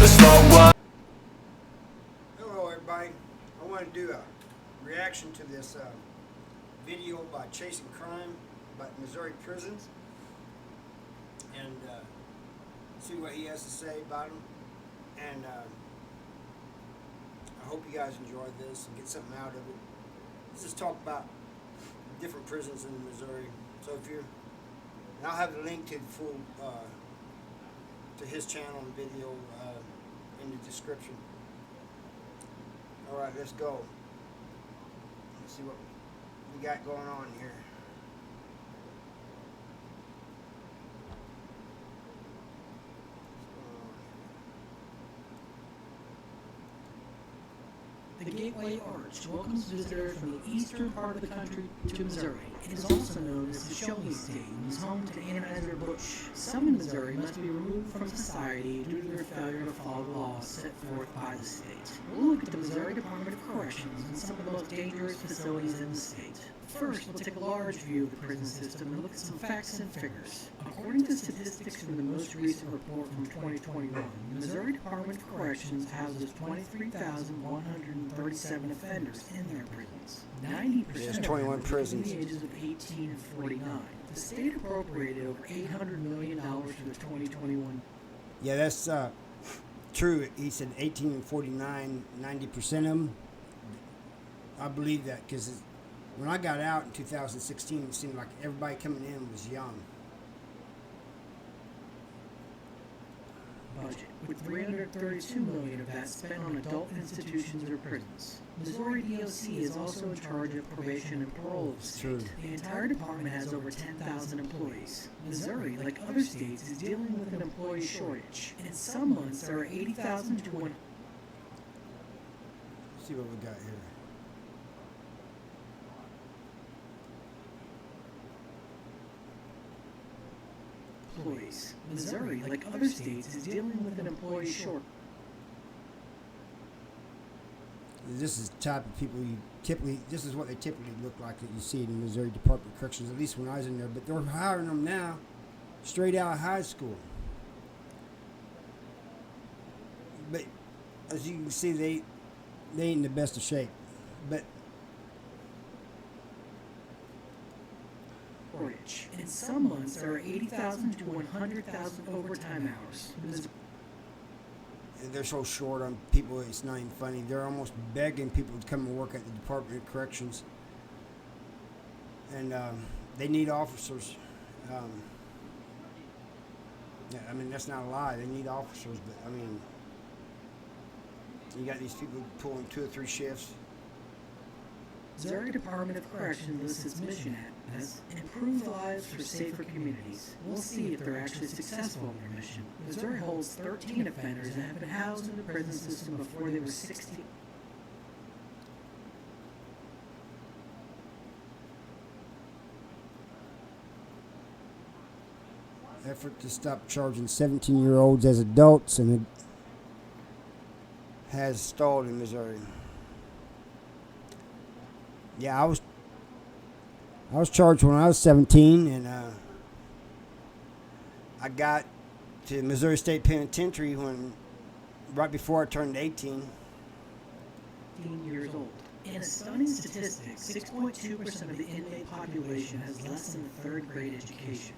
never slow up. Hello everybody, I want to do a reaction to this video by Chasing Crime about Missouri prisons and see what he has to say about them. And I hope you guys enjoy this and get something out of it. Let's just talk about different prisons in Missouri. So if you're, and I'll have the link to the full to his channel and video in the description. All right, let's go. Let's see what we got going on here. The Gateway Arch welcomes visitors from the eastern part of the country to Missouri. It is also known as the Show-Me State and is home to Anheuser-Busch. Some in Missouri must be removed from society due to their failure to follow the laws set forth by the state. We'll look at the Missouri Department of Corrections and some of the most dangerous facilities in the state. First, we'll take a large view of the prison system and look at some facts and figures. According to statistics from the most recent report from 2021, the Missouri Department of Corrections houses 23,137 offenders in their prisons. 90% of 21 prisons. Between the ages of 18 and 49. The state appropriated over $800 million for the 2021. Yeah, that's true. He said 18 and 49, 90% of them. I believe that because when I got out in 2016, it seemed like everybody coming in was young. Budget, with $332 million of that spent on adult institutions or prisons. Missouri D.O.C. is also in charge of probation and parole of the state. The entire department has over 10,000 employees. Missouri, like other states, is dealing with an employee shortage. In some months, there are 80,000 to 1. Let's see what we got here. Employees. Missouri, like other states, is dealing with an employee shortage. This is the type of people you typically, this is what they typically look like that you see in the Missouri Department of Corrections, at least when I was in there. But they're hiring them now straight out of high school. But as you can see, they ain't in the best of shape. But in some months, there are 80,000 to 100,000 overtime hours. they're so short on people, it's not even funny. They're almost begging people to come and work at the Department of Corrections. And they need officers. Yeah, I mean, that's not a lie. They need officers, but I mean, you got these people pulling 2 or 3 shifts. Missouri Department of Corrections lists its mission as improve lives for safer communities. We'll see if they're actually successful in their mission. Missouri holds 13 offenders that have been housed in the prison system before they were 16. Effort to stop charging 17-year-olds as adults, and it has stalled in Missouri. Yeah, I was charged when I was 17, and I got to Missouri State Penitentiary right before I turned 18. 18 years old. In a stunning statistic, 6.2% of the inmate population has less than a 3rd grade education.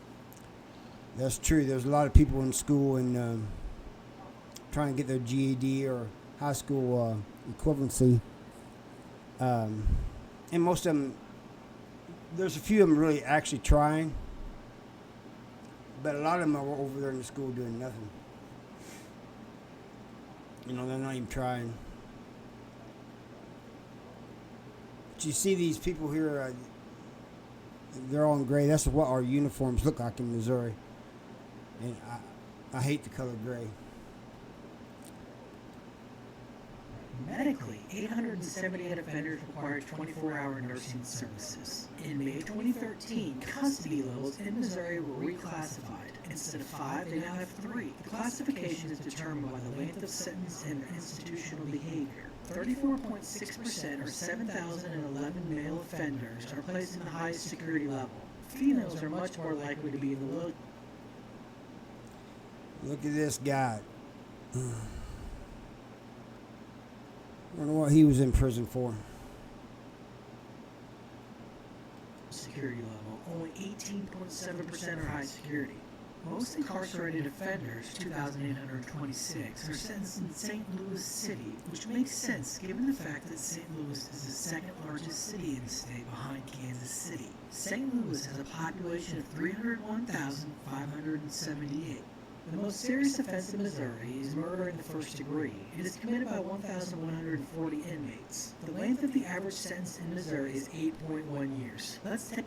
That's true. There's a lot of people in school and trying to get their GED or high school equivalency. And most of them, there's a few of them really actually trying, but a lot of them are over there in the school doing nothing. You know, they're not even trying. But you see these people here, they're all in gray. That's what our uniforms look like in Missouri. And I hate the color gray. Medically, 878 offenders required 24-hour nursing services. In May 2013, custody levels in Missouri were reclassified. Instead of 5, they now have 3. The classification is determined by the length of sentence and their institutional behavior. 34.6%, or 7,011 male offenders, are placed in the highest security level. Females are much more likely to be in the low. Look at this guy. I don't know what he was in prison for. Security level, only 18.7% are high security. Most incarcerated offenders, 2,826, are sentenced in St. Louis City, which makes sense given the fact that St. Louis is the second largest city in the state behind Kansas City. St. Louis has a population of 301,578. The most serious offense in Missouri is murder in the first degree. It is committed by 1,140 inmates. The length of the average sentence in Missouri is 8.1 years. Let's take...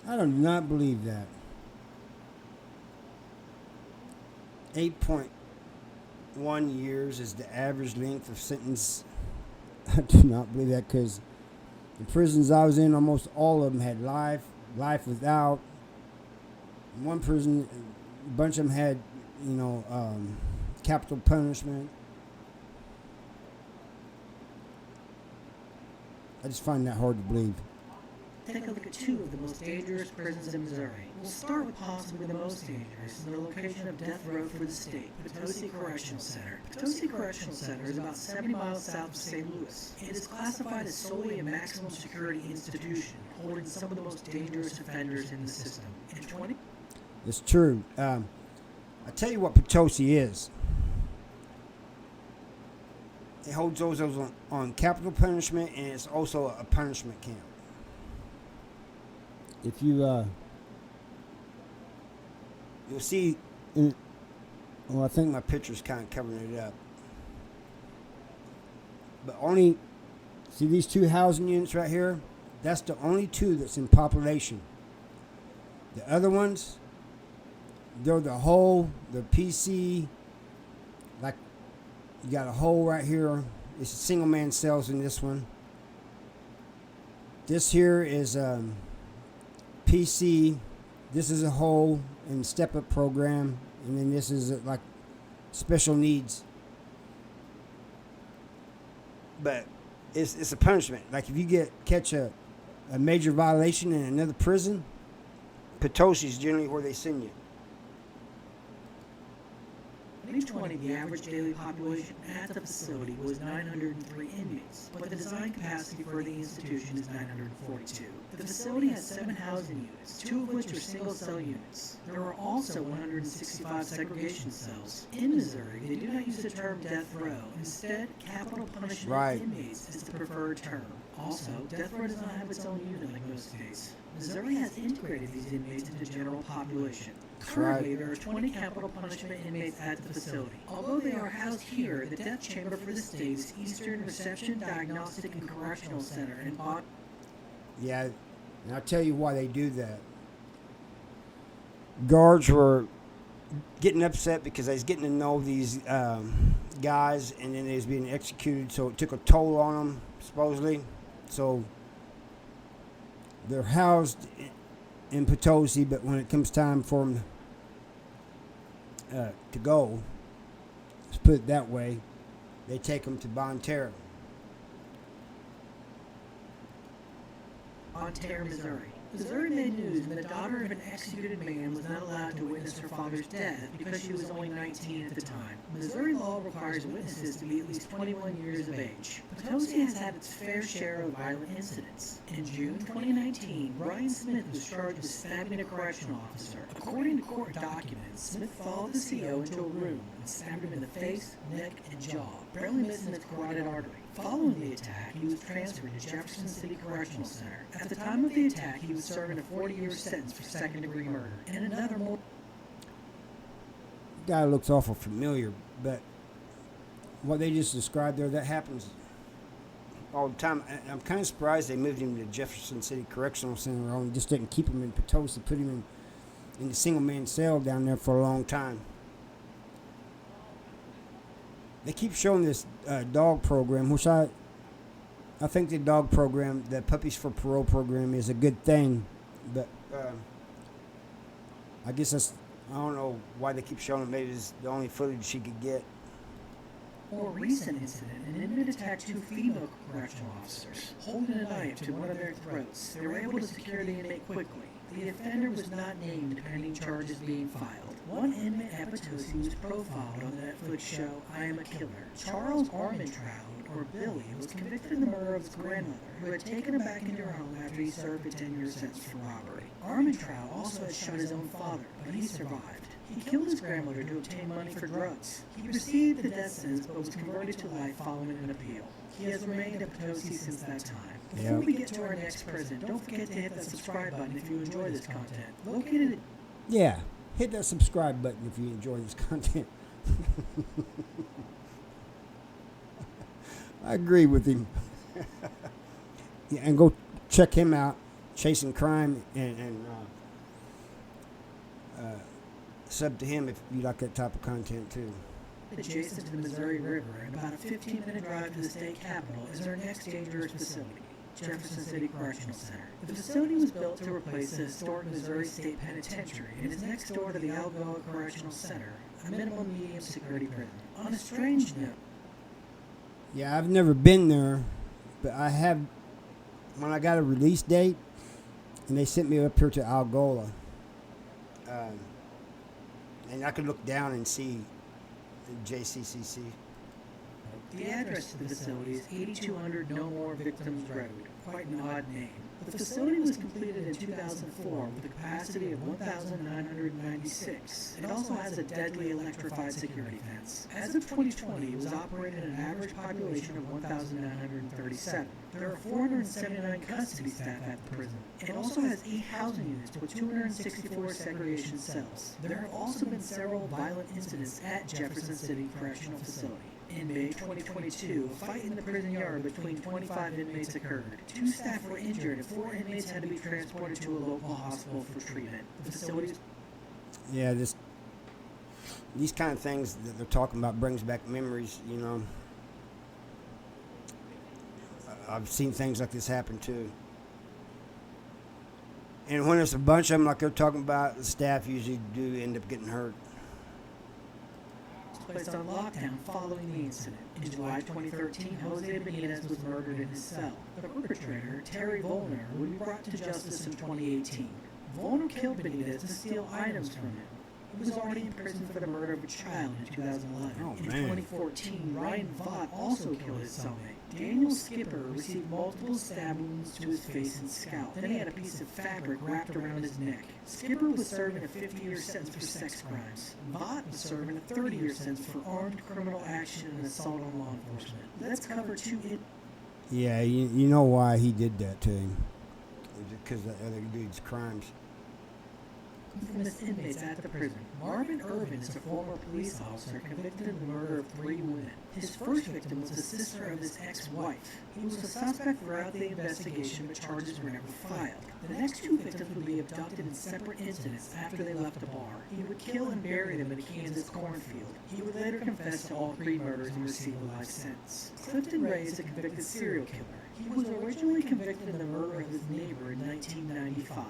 I do not believe that. 8.1 years is the average length of sentence. I do not believe that, because the prisons I was in, almost all of them had life without. One prison, a bunch of them had, capital punishment. I just find that hard to believe. Take a look at two of the most dangerous prisons in Missouri. We'll start with possibly the most dangerous and the location of death row for the state, Potosi Correctional Center. Potosi Correctional Center is about 70 miles south of St. Louis. It is classified as solely a maximum security institution, holding some of the most dangerous offenders in the system. In 20... It's true. I tell you what Potosi is. It holds those on capital punishment, and it's also a punishment camp. If you, you'll see, I think my picture's kind of covering it up. But see these two housing units right here? That's the only two that's in population. The other ones, they're the PC, like you got a hole right here. It's a single man cells in this one. This here is, PC, this is a whole and step up program, and then this is like special needs. But it's a punishment. Like if you catch a major violation in another prison, Potosi is generally where they send you. In 2020, the average daily population at the facility was 903 inmates, but the design capacity for the institution is 942. The facility has 7 housing units, 2 of which are single-cell units. There are also 165 segregation cells. In Missouri, they do not use the term death row. Instead, capital punishment inmates is the preferred term. Also, death row does not have its own unit like most states. Missouri has integrated these inmates into the general population. Currently, there are 20 capital punishment inmates at the facility. Although they are housed here, the death chamber for the state is Eastern Reception, Diagnostic, and Correctional Center in Potosi. Yeah, and I'll tell you why they do that. Guards were getting upset because they was getting to know these guys, and then they was being executed, so it took a toll on them, supposedly. So they're housed in Potosi, but when it comes time for them to go, let's put it that way, they take them to Bonterra. Bonterra, Missouri. Missouri made news when the daughter of an executed man was not allowed to witness her father's death because she was only 19 at the time. Missouri law requires witnesses to be at least 21 years of age. Potosi has had its fair share of violent incidents. In June 2019, Brian Smith was charged with stabbing a correctional officer. According to court documents, Smith followed the CO into a room and stabbed him in the face, neck, and jaw, barely missing his carotid artery. Following the attack, he was transferred to Jefferson City Correctional Center. At the time of the attack, he was serving a 40-year sentence for second-degree murder and another more. The guy looks awful familiar, but what they just described there, that happens all the time. I'm kind of surprised they moved him to Jefferson City Correctional Center and just didn't keep him in Potosi, put him in the single-man cell down there for a long time. They keep showing this dog program, which I think the dog program, the Puppies for Parole program, is a good thing. But I guess I don't know why they keep showing it. Maybe it's the only footage she could get. More recent incident, an inmate attacked two female correctional officers, holding a knife to one of their throats. They were able to secure the inmate quickly. The offender was not named pending charges being filed. One inmate at Potosi was profiled on the Netflix show I Am a Killer. Charles Armentrout, or Billy, was convicted of the murder of his grandmother, who had taken him back into her home after he served a 10-year sentence for robbery. Armentrout also had shot his own father, but he survived. He killed his grandmother to obtain money for drugs. He received the death sentence but was converted to life following an appeal. He has remained at Potosi since that time. Before we get to our next prison, don't forget to hit that subscribe button if you enjoy this content. Located Yeah, hit that subscribe button if you enjoy this content. I agree with him. Yeah, and go check him out, Chasing Crime, and sub to him if you like that type of content too. adjacent to the Missouri River and about a 15-minute drive to the state capitol is our next dangerous facility, Jefferson City Correctional Center. The facility was built to replace the historic Missouri State Penitentiary and is next door to the Algoa Correctional Center, a minimum medium security prison. On a strange note, Yeah, I've never been there, but I have. When I got a release date, and they sent me up here to Algoa, and I could look down and see JCCC. the address to the facility is 8200 No More Victims Road, quite an odd name. The facility was completed in 2004 with a capacity of 1,996. It also has a deadly electrified security fence. As of 2020, it was operating at an average population of 1,937. There are 479 custody staff at the prison. It also has 8 housing units with 264 segregation cells. There have also been several violent incidents at Jefferson City Correctional Facility. In May 2022, a fight in the prison yard between 25 inmates occurred. 2 staff were injured and 4 inmates had to be transported to a local hospital for treatment. The facility... Yeah, these kind of things that they're talking about brings back memories, you know. I've seen things like this happen too. And when there's a bunch of them like they're talking about, the staff usually do end up getting hurt. placed on lockdown following the incident. In July 2013, Jose Benitez was murdered in his cell. The perpetrator, Terry Volner, would be brought to justice in 2018. Volner killed Benitez to steal items from him. He was already in prison for the murder of a child in 2011. In 2014, Ryan Vaught also killed his cellmate. Daniel Skipper received multiple stab wounds to his face and scalp. Then he had a piece of fabric wrapped around his neck. Skipper was serving a 50-year sentence for sex crimes. Vaught was serving a 30-year sentence for armed criminal action and assault on law enforcement. Let's cover Yeah, you know why he did that to him. Because of the other dude's crimes. infamous inmates at the prison. Marvin Irvin is a former police officer convicted of the murder of 3 women. His first victim was the sister of his ex-wife. He was a suspect throughout the investigation, but charges were never filed. The next 2 victims would be abducted in separate incidents after they left the bar. He would kill and bury them in a Kansas cornfield. He would later confess to all 3 murders and receive a life sentence. Clifton Ray is a convicted serial killer. He was originally convicted of the murder of his neighbor in 1995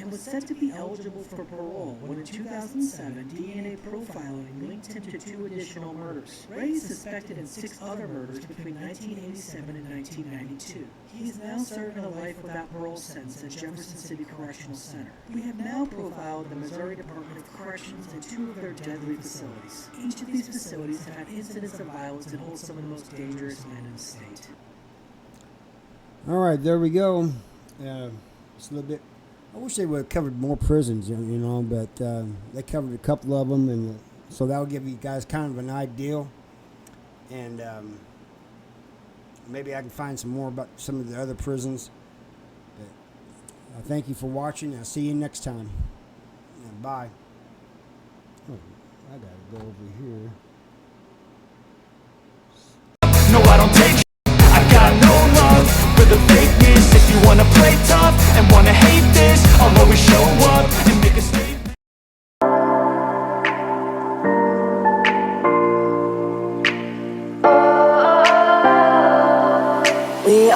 and was said to be eligible for parole when in 2007 DNA profiling linked him to 2 additional murders. Ray is suspected in 6 other murders between 1987 and 1992. He is now serving a life without parole sentence at Jefferson City Correctional Center. We have now profiled the Missouri Department of Corrections and 2 of their deadly facilities. Each of these facilities have had incidents of violence and hold some of the most dangerous men in the state. All right, there we go. It's a little bit. I wish they would have covered more prisons, you know, but they covered a couple of them, and so that will give you guys kind of an idea. And maybe I can find some more about some of the other prisons. But thank you for watching. I'll see you next time. And bye. Oh, I gotta go over here. No, I don't take I got no love for the fakeness. If you wanna play tough and wanna hate this, I'll always show up and make a statement. We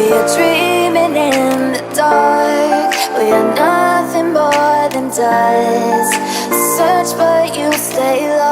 are dreaming in the dark. We are nothing more than dust. Search but you stay lost.